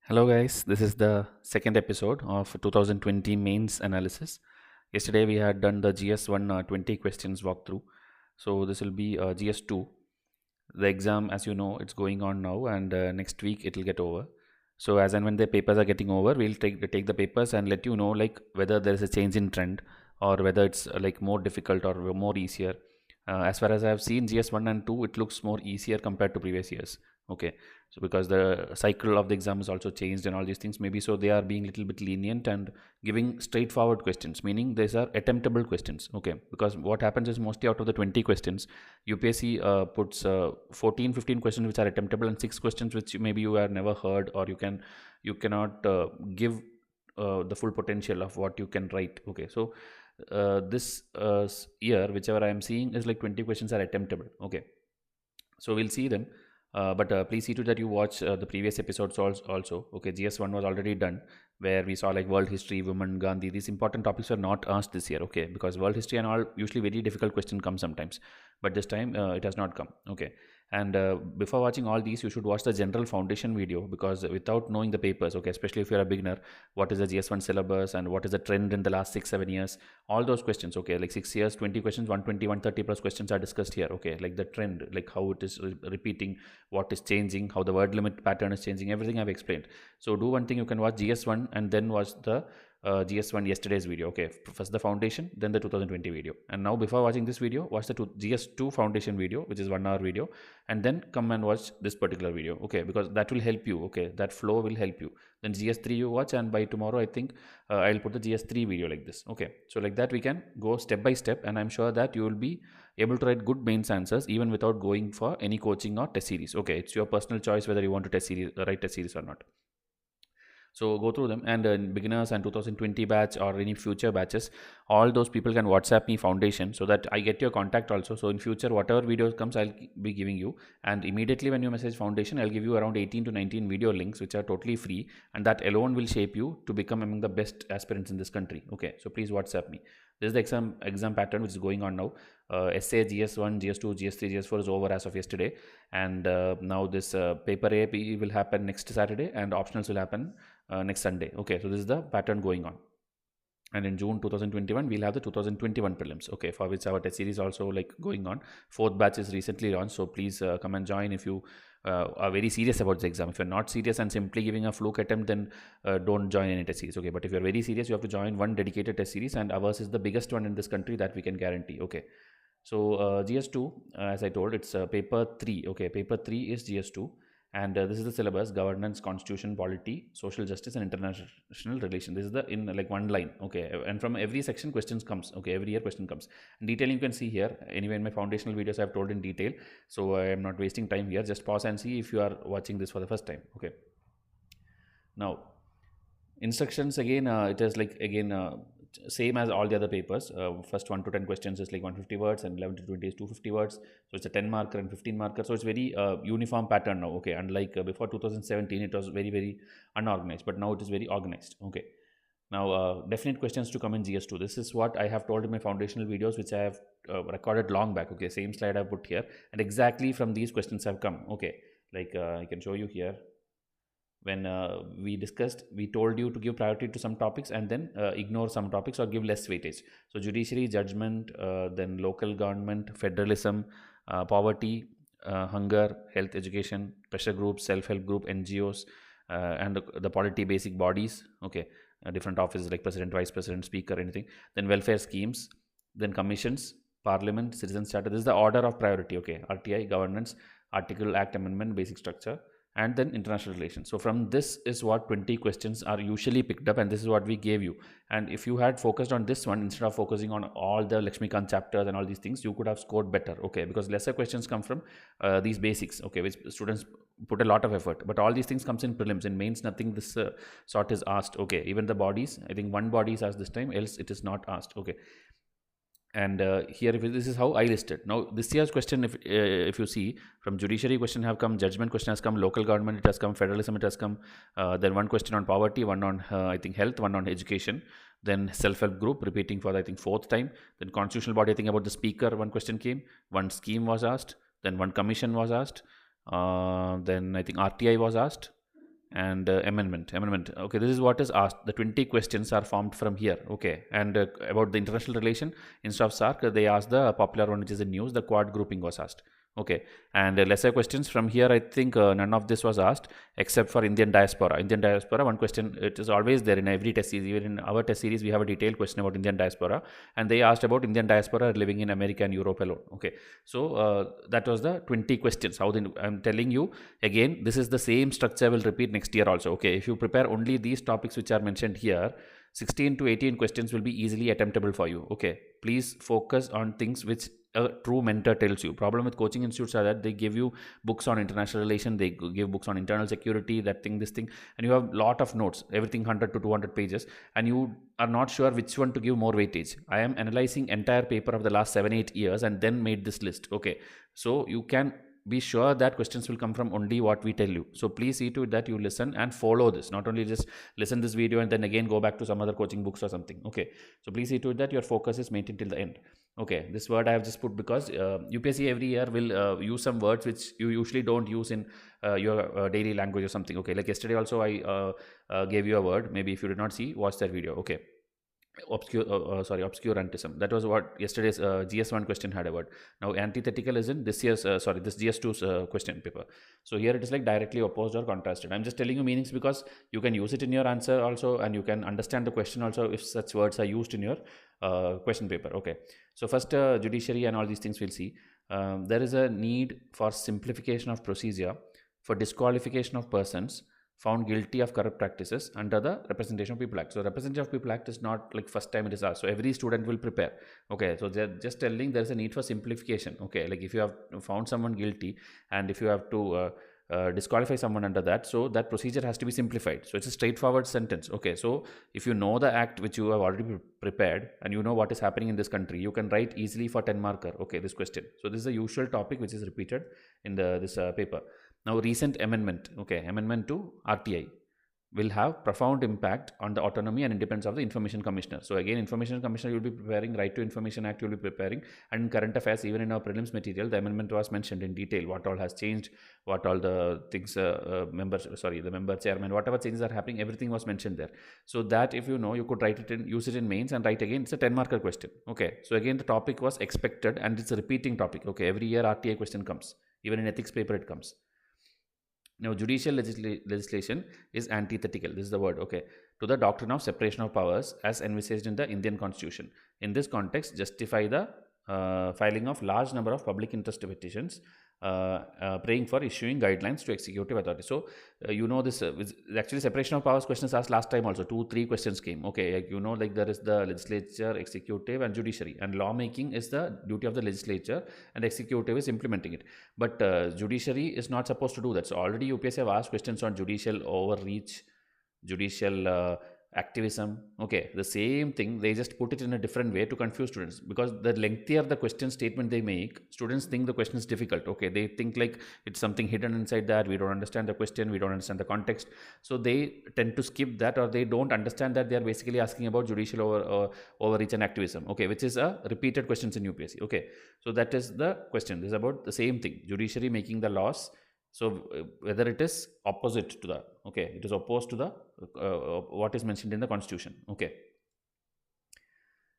Hello guys, this is the second episode of 2020 mains analysis. Yesterday we had done the GS1 20 questions walkthrough. So this will be GS2. The exam, as you know, it's going on now, and next week it will get over. So as and when the papers are getting over, we'll take the papers and let you know like whether there is a change in trend or whether it's like more difficult or more easier. As far as I have seen GS1 and 2, it looks more easier compared to previous years. Okay, so because the cycle of the exam is also changed and all these things, maybe so they are being little bit lenient and giving straightforward questions, meaning these are attemptable questions. Okay, because what happens is mostly out of the 20 questions, UPSC puts 14-15 questions which are attemptable and 6 questions which maybe you have never heard, or you cannot give the full potential of what you can write. Okay, so this year whichever I am seeing is like 20 questions are attemptable. Okay, so we'll see them. But please see to that you watch the previous episodes also. Okay, GS1 was already done, where we saw like world history, women, Gandhi. These important topics were not asked this year. Okay, because world history and all usually very difficult question comes sometimes, but this time it has not come. Okay, and before watching all these, you should watch the general foundation video, because without knowing the papers, okay, especially if you're a beginner, what is the GS1 syllabus and what is the trend in the last 6-7 years, all those questions. Okay, like 6 years, 20 questions, 120, 130 plus questions are discussed here. Okay, like the trend, like how it is repeating, what is changing, how the word limit pattern is changing, everything I've explained. So do one thing, you can watch GS1 and then watch the GS1 yesterday's video. Okay, first the foundation, then the 2020 video. And now before watching this video, watch the GS2 foundation video, which is 1 hour video, and then come and watch this particular video. Okay, because that will help you. Okay, that flow will help you. Then GS3 you watch, and by tomorrow I think I'll put the GS3 video like this. Okay, so like that we can go step by step, and I'm sure that you will be able to write good mains answers even without going for any coaching or test series. Okay, it's your personal choice whether you want to write test series or not. So go through them, and beginners and 2020 batch or any future batches, all those people can WhatsApp me foundation so that I get your contact also. So in future, whatever videos comes, I'll be giving you, and immediately when you message foundation, I'll give you around 18 to 19 video links which are totally free, and that alone will shape you to become among the best aspirants in this country. Okay, so please WhatsApp me. This is the exam pattern which is going on now. Essay GS1, GS2, GS3, GS4 is over as of yesterday, and now this paper A will happen next Saturday, and optionals will happen next Sunday. Okay, so this is the pattern going on. And in June 2021, we'll have the 2021 prelims. Okay, for which our test series also like going on. 4th batch is recently launched, so please come and join if you are very serious about the exam. If you're not serious and simply giving a fluke attempt, then don't join any test series. Okay, but if you're very serious, you have to join one dedicated test series, and ours is the biggest one in this country that we can guarantee. Okay, so GS2, as I told, it's paper 3. Okay, paper 3 is GS2. And this is the syllabus: governance, constitution, polity, social justice, and international relation. This is the in like one line. Okay, and from every section questions comes. Okay, every year question comes. And detailing you can see here. Anyway, in my foundational videos I have told in detail, so I am not wasting time here. Just pause and see if you are watching this for the first time. Okay, now instructions again, it is like again same as all the other papers. First 1 to 10 questions is like 150 words, and 11 to 20 is 250 words. So it's a 10 marker and 15 marker. So it's very uniform pattern now. Okay, unlike before 2017, it was very unorganized, but now it is very organized. Okay, now definite questions to come in GS2. This is what I have told in my foundational videos, which I have recorded long back. Okay, same slide I put here, and exactly from these questions have come. Okay, like I can show you here. When we discussed, we told you to give priority to some topics and then ignore some topics or give less weightage. So judiciary, judgment, then local government, federalism, poverty, hunger, health, education, pressure groups, self-help group, NGOs, and the polity basic bodies. Okay, different offices like president, vice president, speaker, anything. Then welfare schemes, then commissions, parliament, citizens charter. This is the order of priority. Okay, RTI, governance, article, act, amendment, basic structure, and then international relations. So from this is what 20 questions are usually picked up, and this is what we gave you. And if you had focused on this one instead of focusing on all the Lakshmikant chapters and all these things, you could have scored better. Okay, because lesser questions come from these basics. Okay, which students put a lot of effort, but all these things comes in prelims. In mains, nothing this sort is asked. Okay, even the bodies, I think one body is asked this time, else it is not asked. Okay, and here this is how I listed. Now this year's question, if you see, from judiciary question have come, judgment question has come, local government it has come, federalism it has come, then one question on poverty, one on I think health, one on education, then self-help group repeating for I think 4th time, then constitutional body, I think about the speaker one question came, one scheme was asked, then one commission was asked, then I think RTI was asked, and amendment. Okay, this is what is asked. The 20 questions are formed from here. Okay, and about the international relation, instead of SARC, they asked the popular one, which is in news. The quad grouping was asked. Okay, and lesser questions from here, I think none of this was asked except for Indian diaspora. One question, it is always there in every test series. Even in our test series, we have a detailed question about Indian diaspora, and they asked about Indian diaspora living in America and Europe alone. Okay, so that was the 20 questions. I'm telling you again, this is the same structure will repeat next year also. Okay, if you prepare only these topics which are mentioned here, 16 to 18 questions will be easily attemptable for you. Okay, please focus on things which a true mentor tells you. Problem with coaching institutes are that they give you books on international relation, they give books on internal security, that thing, this thing, and you have lot of notes, everything 100 to 200 pages, and you are not sure which one to give more weightage. I am analyzing entire paper of the last 7-8 years and then made this list. Okay, so you can be sure that questions will come from only what we tell you. So please see to it that you listen and follow this, not only just listen this video and then again go back to some other coaching books or something. Okay, so please see to it that your focus is maintained till the end. Okay, this word I have just put because UPSC every year will use some words which you usually don't use in your daily language or something. Okay, like yesterday also I gave you a word. Maybe if you did not see, watch that video. Okay, obscurantism. That was what yesterday's GS1 question had a word. Now antithetical is in this year's this GS2's question paper. So here it is like directly opposed or contrasted. I'm just telling you meanings because you can use it in your answer also, and you can understand the question also if such words are used in your question paper. Okay, so first judiciary and all these things we'll see. There is a need for simplification of procedure for disqualification of persons found guilty of corrupt practices under the Representation of People Act. So Representation of People Act is not like first time it is asked. So every student will prepare. Okay, so they're just telling there is a need for simplification. Okay, like if you have found someone guilty and if you have to disqualify someone under that, so that procedure has to be simplified. So it's a straightforward sentence. Okay, so if you know the act which you have already prepared and you know what is happening in this country, you can write easily for 10 marker. Okay, this question. So this is the usual topic which is repeated in this paper. Now recent amendment, okay, amendment to RTI will have profound impact on the autonomy and independence of the Information Commissioner. So again, Information Commissioner you will be preparing, Right to Information Act you will be preparing, and in current affairs, even in our prelims material, the amendment was mentioned in detail, what all has changed, what all the things, the member chairman, whatever changes are happening, everything was mentioned there. So that if you know, you could write it in, use it in mains and write again, it's a 10 marker question. Okay, so again, the topic was expected and it's a repeating topic. Okay, every year RTI question comes, even in ethics paper it comes. Now, judicial legislation is antithetical. This is the word, okay, to the doctrine of separation of powers as envisaged in the Indian Constitution. In this context, justify the filing of large number of public interest petitions, praying for issuing guidelines to executive authority. So, you know this, actually separation of powers questions asked last time also, 2-3 questions came. Okay, like, you know, like there is the legislature, executive and judiciary, and lawmaking is the duty of the legislature and executive is implementing it. But judiciary is not supposed to do that. So already UPSC have asked questions on judicial overreach, judicial activism. Okay, the same thing, they just put it in a different way to confuse students, because the lengthier the question statement they make, students think the question is difficult. Okay, they think like it's something hidden inside that, we don't understand the question, we don't understand the context, so they tend to skip that, or they don't understand that they are basically asking about judicial overreach and activism. Okay, which is a repeated questions in UPSC. Okay, so that is the question. This is about the same thing, judiciary making the laws. So whether it is opposite to the, okay, it is opposed to the what is mentioned in the Constitution. Okay.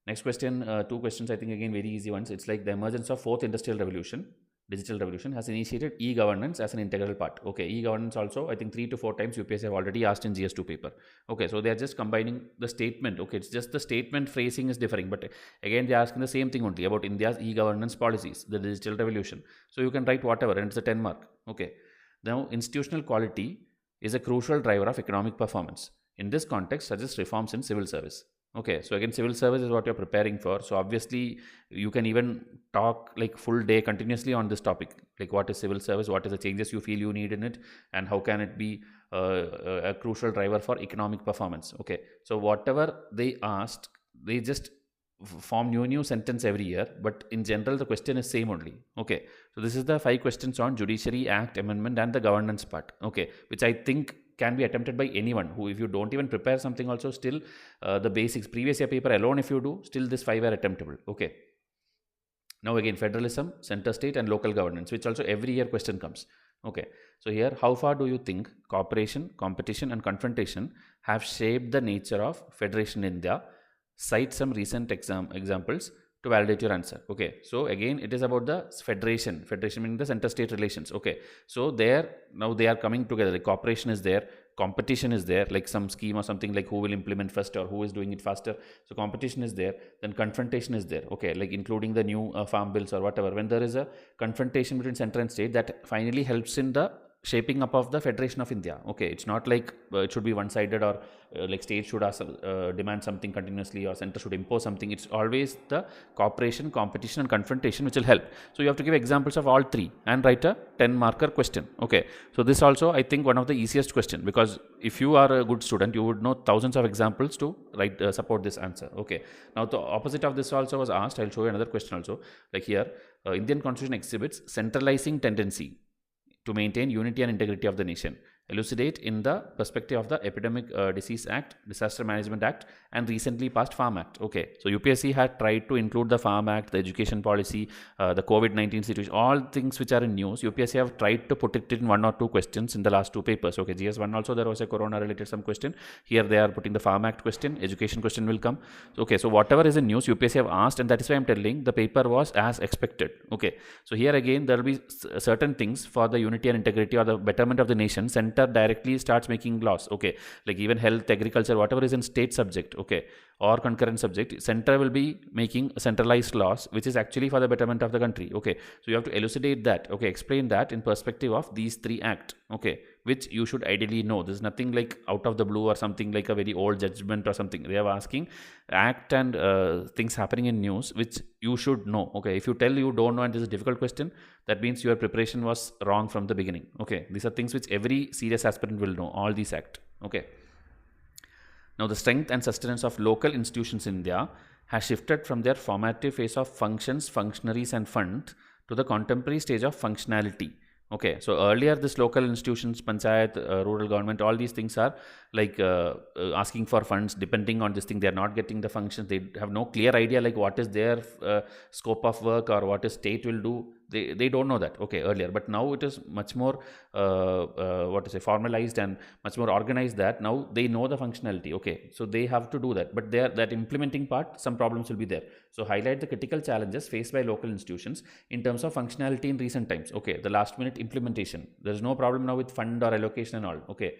Next question, 2 questions, I think again very easy ones. It's like the emergence of fourth industrial revolution, digital revolution, has initiated e-governance as an integral part. Okay, e-governance also, I think 3 to 4 times UPSC have already asked in GS2 paper. Okay, so they are just combining the statement. Okay, it's just the statement phrasing is differing, but again they are asking the same thing only about India's e-governance policies, the digital revolution. So you can write whatever and it's a 10 mark. Okay. Now, institutional quality is a crucial driver of economic performance. In this context, suggest reforms in civil service. Okay, so again, civil service is what you're preparing for. So obviously, you can even talk like full day continuously on this topic. Like what is civil service, what is the changes you feel you need in it, and how can it be a crucial driver for economic performance. Okay, so whatever they asked, they just form new sentence every year, but in general the question is same only. Okay, so this is the 5 questions on Judiciary Act amendment and the governance part. Okay, which I think can be attempted by anyone who, if you don't even prepare something also, still the basics, previous year paper alone if you do, still this 5 are attemptable. Okay, now again federalism, center state and local governance, which also every year question comes. Okay, so here, how far do you think cooperation, competition, and confrontation have shaped the nature of Federation India? Cite some recent examples to validate your answer. Okay, so again, it is about the federation meaning the center state relations. Okay, so there now they are coming together, the cooperation is there, competition is there, like some scheme or something, like who will implement first or who is doing it faster. So competition is there, then confrontation is there. Okay, like including the new farm bills or whatever. When there is a confrontation between center and state, that finally helps in the shaping up of the Federation of India. Okay, it's not like it should be one sided, or like state should ask, demand something continuously, or center should impose something. It's always the cooperation, competition, and confrontation which will help. So you have to give examples of all three and write a 10 marker question. Okay, so this also I think one of the easiest question, because if you are a good student, you would know thousands of examples to write support this answer. Okay, now the opposite of this also was asked. I'll show you another question also. Like here, Indian constitution exhibits centralizing tendency to maintain unity and integrity of the nation. Elucidate in the perspective of the Epidemic Disease Act, Disaster Management Act, and recently passed Farm Act. Okay, so UPSC had tried to include the Farm Act, the education policy, the COVID-19 situation, all things which are in news. UPSC have tried to put it in one or two questions in the last two papers. Okay, GS1 also there was a corona related some question. Here they are putting the Farm Act question, education question will come. Okay, so whatever is in news, UPSC have asked, and that is why I'm telling the paper was as expected. Okay, so here again there will be certain things for the unity and integrity or the betterment of the nation. Center directly starts making laws. Okay, like even health, agriculture, whatever is in state subject, okay, or concurrent subject, center will be making centralized laws which is actually for the betterment of the country. Okay, so you have to elucidate that. Okay, explain that in perspective of these three act. Okay, which you should ideally know. This is nothing like out of the blue or something like a very old judgment or something. They are asking act and things happening in news which you should know. Okay, if you tell you don't know and this is a difficult question, that means your preparation was wrong from the beginning. Okay, these are things which every serious aspirant will know, all these act. Okay, now the strength and sustenance of local institutions in India has shifted from their formative phase of functions, functionaries, and fund to the contemporary stage of functionality. Okay, so earlier this local institutions, panchayat, rural government, all these things are like asking for funds depending on this thing. They are not getting the functions. They have no clear idea like what is their scope of work or what is state will do. They don't know that. Okay, earlier, but now it is much more what to say, formalized and much more organized, that now they know the functionality. Okay, so they have to do that, but there that implementing part, some problems will be there. So highlight the critical challenges faced by local institutions in terms of functionality in recent times. Okay, the last minute implementation, there is no problem now with fund or allocation and all. Okay,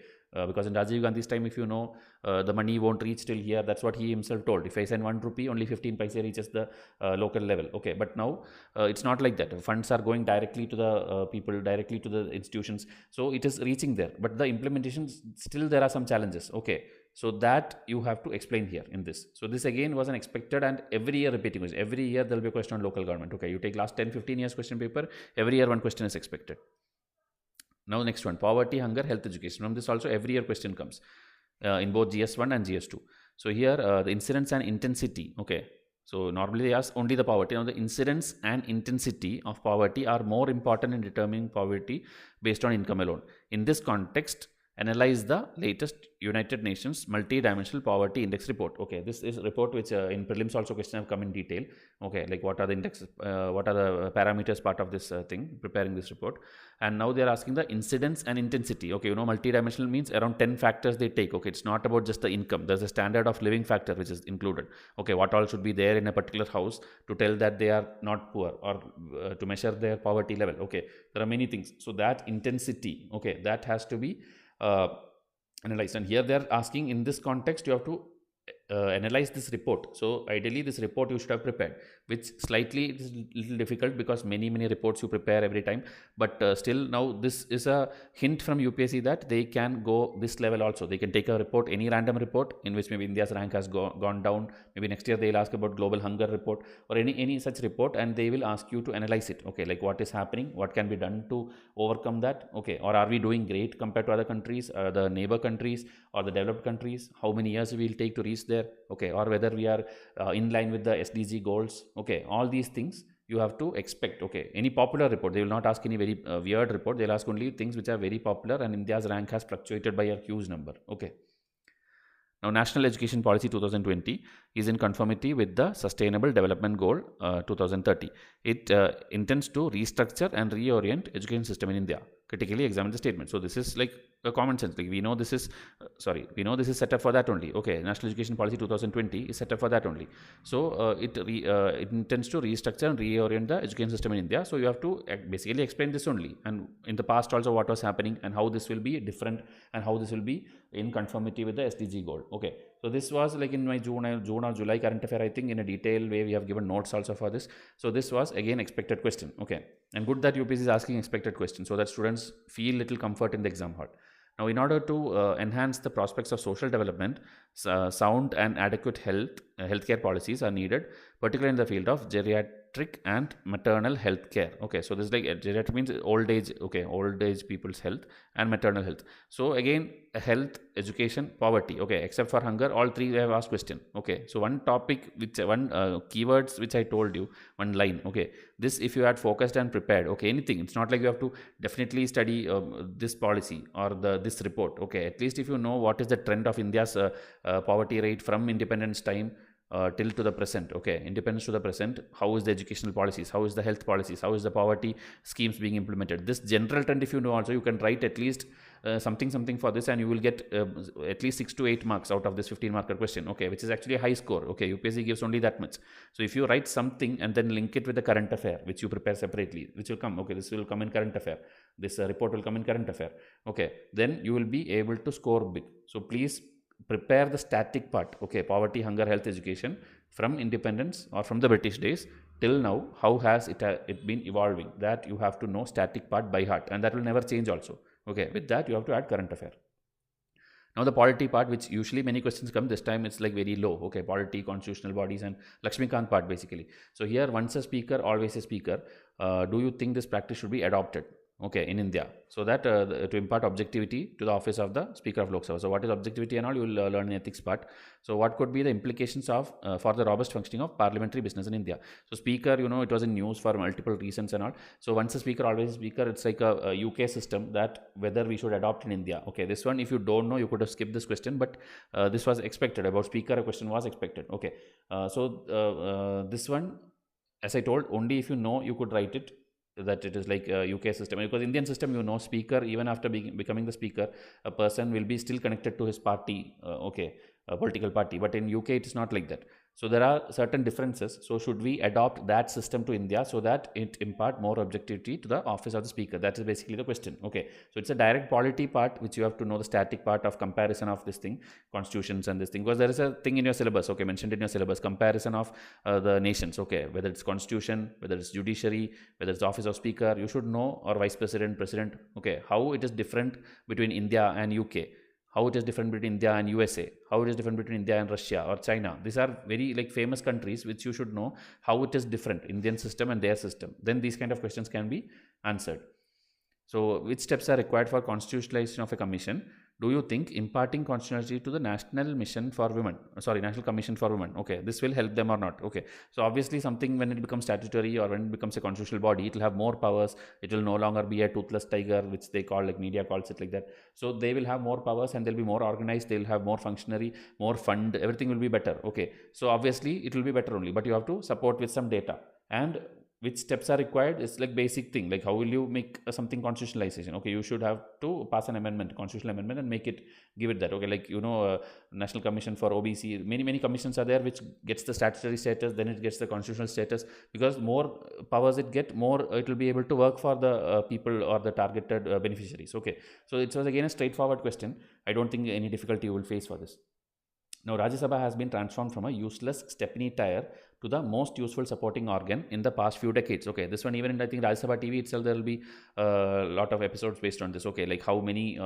because in Rajiv Gandhi's time, if you know, the money won't reach till here. That's what he himself told. If I send 1 rupee, only 15 paise reaches the local level. Okay, but now it's not like that. Funds are going directly to the people, directly to the institutions. So it is reaching there. But the implementation, still there are some challenges. Okay, so that you have to explain here in this. So this again was an expected and every year repeating question. Every year there will be a question on local government. Okay, you take last 10-15 years question paper, every year one question is expected. Now next one, poverty, hunger, health, education. From this also every year question comes in both GS1 and GS2. So here the incidence and intensity. Okay, so normally they ask only the poverty. Now the incidence and intensity of poverty are more important in determining poverty based on income alone. In this context, analyze the latest United Nations multi-dimensional poverty index report. Okay, this is a report which in prelims also question have come in detail. Okay, like what are the indexes, what are the parameters part of this thing, preparing this report. And now they are asking the incidence and intensity. Okay, you know, multi-dimensional means around 10 factors they take. Okay, it's not about just the income. There's a standard of living factor which is included. Okay, what all should be there in a particular house to tell that they are not poor, or to measure their poverty level. Okay, there are many things. So that intensity, okay, that has to be analyzed. And here they are asking in this context you have to analyze this report. So ideally this report you should have prepared, which slightly it is little difficult because many reports you prepare every time, but still now this is a hint from UPSC that they can go this level also. They can take a report, any random report in which maybe India's rank has gone down, maybe next year they'll ask about global hunger report or any such report, and they will ask you to analyze it. Okay, like what is happening, what can be done to overcome that. Okay, or are we doing great compared to other countries, the neighbor countries or the developed countries, how many years we will take to reach there. Okay, or whether we are in line with the SDG goals. Okay, all these things you have to expect. Okay, any popular report, they will not ask any very weird report. They'll ask only things which are very popular and India's rank has fluctuated by a huge number. Okay, Now, National Education Policy 2020 is in conformity with the Sustainable Development Goal 2030. It intends to restructure and reorient education system in India. Critically examine the statement. So this is like a common sense. Like we know this is set up for that only. Okay, National Education Policy 2020 is set up for that only. So it intends to restructure and reorient the education system in India. So you have to basically explain this only, and in the past also what was happening and how this will be different and how this will be in conformity with the SDG goal. Okay, so this was like in my June or July current affair. I think in a detailed way we have given notes also for this. So this was again expected question. Okay, and good that UPSC is asking expected questions so that students feel little comfort in the exam hall. Now, in order to enhance the prospects of social development, sound and adequate healthcare policies are needed, particularly in the field of geriatric and maternal health care. Okay, so this is like geriatric means old age. Okay, old age people's health and maternal health. So again, health, education, poverty. Okay, except for hunger, all three we have asked question. Okay, so one topic which one keywords which I told you, one line. Okay, this if you had focused and prepared. Okay, anything. It's not like you have to definitely study this policy or this report. Okay, at least if you know what is the trend of India's poverty rate from independence time till to the present. Okay, independence to the present, how is the educational policies, how is the health policies, how is the poverty schemes being implemented, this general trend if you know, also you can write at least something for this, and you will get at least 6 to 8 marks out of this 15 marker question. Okay, which is actually a high score. Okay, UPSC gives only that much. So if you write something and then link it with the current affair which you prepare separately, which will come, okay, this will come in current affair, this report will come in current affair. Okay, then you will be able to score big. So please prepare the static part. Okay, poverty, hunger, health, education from independence or from the British days till now, how has it been evolving, that you have to know static part by heart, and that will never change also. Okay, with that you have to add current affair. Now the polity part, which usually many questions come, this time it's like very low. Okay, polity, constitutional bodies, and Lakshmikant part basically. So here, once a speaker, always a speaker. Do you think this practice should be adopted? Okay, in India, so that to impart objectivity to the office of the Speaker of Lok Sabha. So what is objectivity and all, you will learn in ethics part. So what could be the implications of for the robust functioning of parliamentary business in India? So speaker, you know, it was in news for multiple reasons and all. So once a speaker, always a speaker, it's like a UK system, that whether we should adopt in India. Okay, this one if you don't know, you could have skipped this question, but this was expected. About speaker, a question was expected. Okay, this one, as I told, only if you know, you could write it, that it is like a UK system, because Indian system, you know, speaker, even after becoming the speaker, a person will be still connected to his party, a political party, but in UK it is not like that. So there are certain differences. So should we adopt that system to India so that it impart more objectivity to the office of the speaker? That is basically the question. Okay, so it's a direct polity part which you have to know, the static part of comparison of this thing, constitutions and this thing, because there is a thing in your syllabus, okay, mentioned in your syllabus, comparison of the nations. Okay, whether it's constitution, whether it's judiciary, whether it's office of speaker, you should know, or vice president, president. Okay, how it is different between India and UK, how it is different between India and USA, how it is different between India and Russia or China. These are very like famous countries which you should know how it is different, Indian system and their system. Then these kind of questions can be answered. So which steps are required for constitutionalization of a commission? Do you think imparting constitutionality to the National Commission for Women, okay, this will help them or not? Okay, so obviously something, when it becomes statutory or when it becomes a constitutional body, it will have more powers. It will no longer be a toothless tiger, which they call, like media calls it like that. So they will have more powers and they'll be more organized. They'll have more functionary, more fund. Everything will be better. Okay, so obviously it will be better only, but you have to support with some data. And which steps are required is like basic thing, like how will you make something constitutionalization? Okay, you should have to pass an amendment, constitutional amendment, and make it, give it that. Okay, like National Commission for OBC, many commissions are there which gets the statutory status, then it gets the constitutional status, because more powers it get, more it will be able to work for the people or the targeted beneficiaries. Okay, so it was again a straightforward question. I don't think any difficulty you will face for this. Now, Rajya Sabha has been transformed from a useless stepney tire to the most useful supporting organ in the past few decades. Okay, this one, even in I think Rajya Sabha TV itself, there will be a lot of episodes based on this. Okay, like how many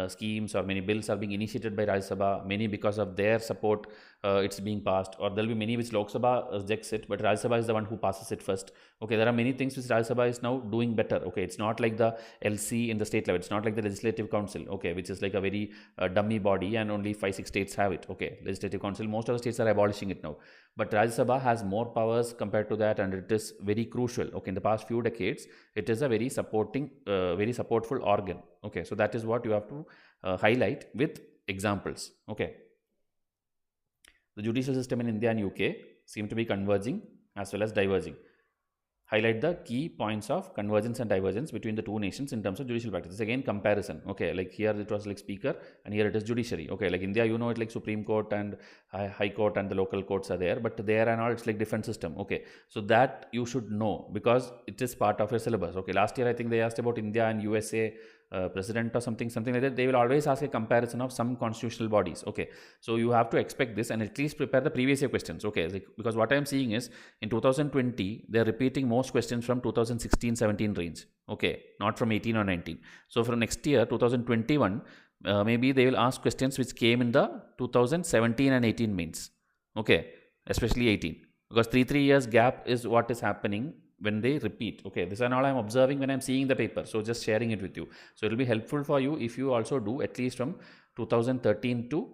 schemes or many bills are being initiated by Rajya Sabha, many because of their support it's being passed, or there will be many which Lok Sabha rejects it, but Rajya Sabha is the one who passes it first. Okay, there are many things which Rajya Sabha is now doing better. Okay, it's not like the LC in the state level, it's not like the Legislative Council, okay, which is like a very dummy body and only 5-6 states have it. Okay, Legislative Council, most of the states are abolishing it now, but Rajya Sabha has more powers compared to that, and it is very crucial. Okay, in the past few decades, it is a very supporting, very supportful organ. Okay, so that is what you have to highlight with examples. Okay. The judicial system in India and UK seem to be converging as well as diverging. Highlight the key points of convergence and divergence between the two nations in terms of judicial practice. This again comparison. Okay, like here it was like speaker and here it is judiciary. Okay, like India, you know, it like Supreme Court and High Court and the local courts are there, but there and all it's like different system. Okay, so that you should know because it is part of your syllabus. Okay, last year I think they asked about India and USA president or something like that. They will always ask a comparison of some constitutional bodies. Okay, so you have to expect this and at least prepare the previous year questions. Okay, like, because what I am seeing is in 2020 they are repeating most questions from 2016-17 range. Okay, not from 18 or 19. So for next year 2021 maybe they will ask questions which came in the 2017 and 18 mains. Okay, especially 18 because 3 years gap is what is happening when they repeat. Okay, this is all I'm observing when I'm seeing the paper, so just sharing it with you. So it will be helpful for you if you also do at least from 2013 to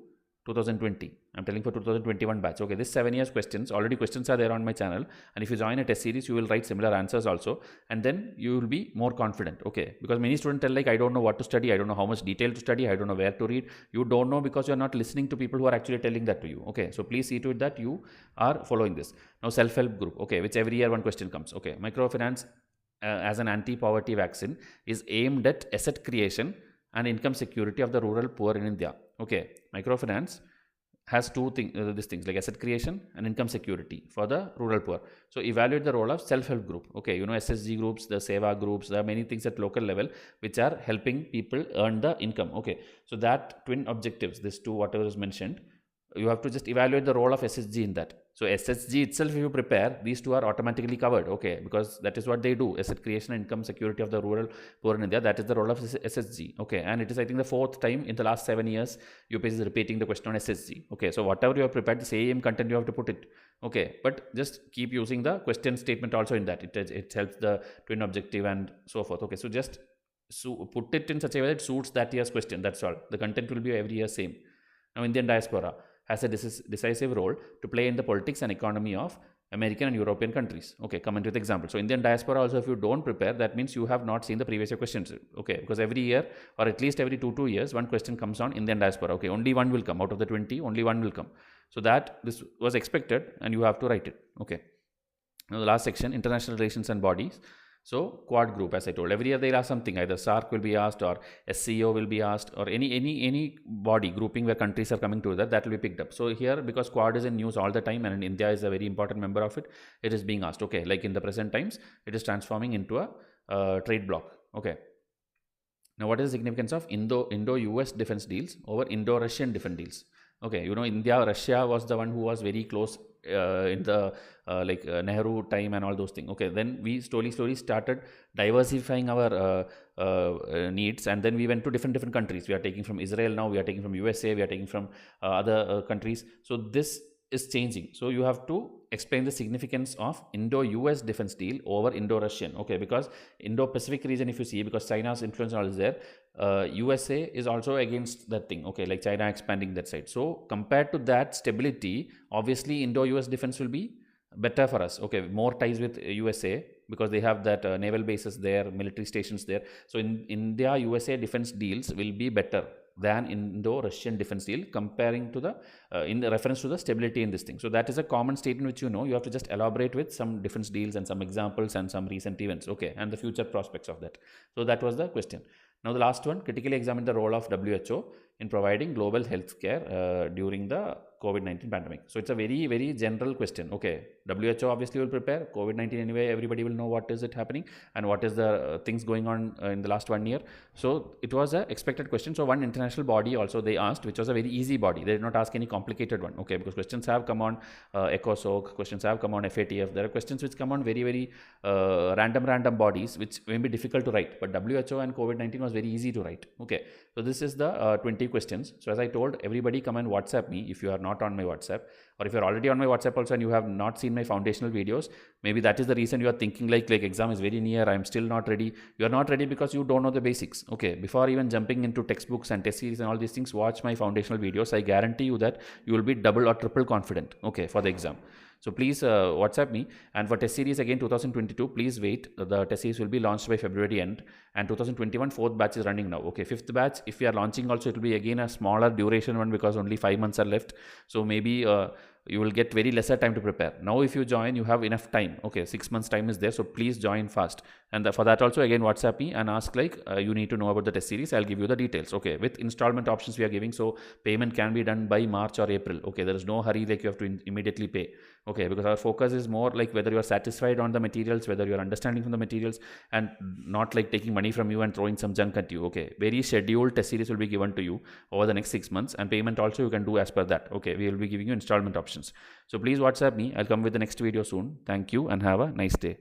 2020. I'm telling for 2021 batch. Okay, this 7 years questions, already questions are there on my channel, and if you join a test series you will write similar answers also, and then you will be more confident. Okay, because many students tell like I don't know what to study, I don't know how much detail to study, I don't know where to read. You don't know because you're not listening to people who are actually telling that to you. Okay, so please see to it that you are following this. Now self-help group, okay, which every year one question comes. Okay, microfinance as an anti-poverty vaccine is aimed at asset creation and income security of the rural poor in India. Okay, microfinance has two these things like asset creation and income security for the rural poor. So evaluate the role of self-help group. Okay, you know, SSG groups, the Seva groups, there are many things at local level which are helping people earn the income. Okay, so that twin objectives, this two whatever is mentioned, you have to just evaluate the role of SSG in that. So SSG itself, if you prepare, these two are automatically covered. Okay, because that is what they do, asset creation and income security of the rural poor in India. That is the role of SSG. Okay, and it is I think the 4th time in the last 7 years UPSC is repeating the question on SSG. Okay, so whatever you have prepared, the same content you have to put it. Okay, but just keep using the question statement also in that. It helps the twin objective and so forth. Okay, so just put it in such a way that it suits that year's question. That's all. The content will be every year same. Now Indian diaspora has a decisive role to play in the politics and economy of American and European countries. Okay, come into the example. So Indian diaspora also, if you don't prepare, that means you have not seen the previous year questions. Okay, because every year or at least every 2 years, one question comes on Indian diaspora. Okay, only one will come out of the 20, only one will come. So that this was expected and you have to write it. Okay. Now the last section, international relations and bodies. So quad group, as I told, every year they'll ask something, either SARC will be asked or SCO will be asked, or any body grouping where countries are coming together, that will be picked up. So here, because quad is in news all the time and India is a very important member of it, it is being asked. Okay, like in the present times, it is transforming into a trade bloc. Okay. Now what is the significance of Indo-US defense deals over Indo-Russian defense deals? Okay, you know, Russia was the one who was very close in the Nehru time and all those things. Okay, then we slowly started diversifying our needs, and then we went to different countries. We are taking from Israel now, we are taking from USA, we are taking from other countries. So this is changing. So you have to explain the significance of Indo-US defense deal over Indo-Russian. Okay, because Indo-Pacific region, if you see, because China's influence all is there, USA is also against that thing. Okay, like China expanding that side. So compared to that stability, obviously Indo-US defense will be better for us. Okay, more ties with USA because they have that naval bases there, military stations there. So in India, USA defense deals will be better than Indo-Russian defense deal, comparing to the in the reference to the stability in this thing. So that is a common statement which you know. You have to just elaborate with some defense deals and some examples and some recent events. Okay, and the future prospects of that. So that was the question. Now the last one, critically examine the role of WHO in providing global health care during the COVID-19 pandemic. So it's a very general question. Okay, WHO obviously will prepare. COVID-19 anyway, everybody will know what is it happening and what is the things going on in the last 1 year. So it was a expected question. So one international body also they asked, which was a very easy body. They did not ask any complicated one. Okay, because questions have come on ECOSOC, questions have come on FATF. There are questions which come on very random bodies which may be difficult to write. But WHO and COVID-19 was very easy to write. Okay, so this is the 20 questions. So as I told, everybody come and WhatsApp me if you are not on my WhatsApp, or if you're already on my WhatsApp also and you have not seen my foundational videos. Maybe that is the reason you are thinking like exam is very near, I'm still not ready. You are not ready because you don't know the basics. Okay, before even jumping into textbooks and test series and all these things, watch my foundational videos. I guarantee you that you will be double or triple confident, okay, for the exam. So please WhatsApp me. And for test series again 2022, please wait. The test series will be launched by February end, and 2021 4th batch is running now. Okay, 5th batch, if we are launching also, it will be again a smaller duration one because only 5 months are left. So maybe you will get very lesser time to prepare. Now if you join, you have enough time. Okay, 6 months time is there, so please join fast. And for that also, again, WhatsApp me and ask like, you need to know about the test series. I'll give you the details. Okay, with installment options we are giving, so payment can be done by March or April. Okay, there is no hurry like you have to immediately pay. Okay, because our focus is more like whether you are satisfied on the materials, whether you are understanding from the materials, and not like taking money from you and throwing some junk at you. Okay, very scheduled test series will be given to you over the next 6 months, and payment also you can do as per that. Okay, we will be giving you installment options. So please WhatsApp me. I'll come with the next video soon. Thank you and have a nice day.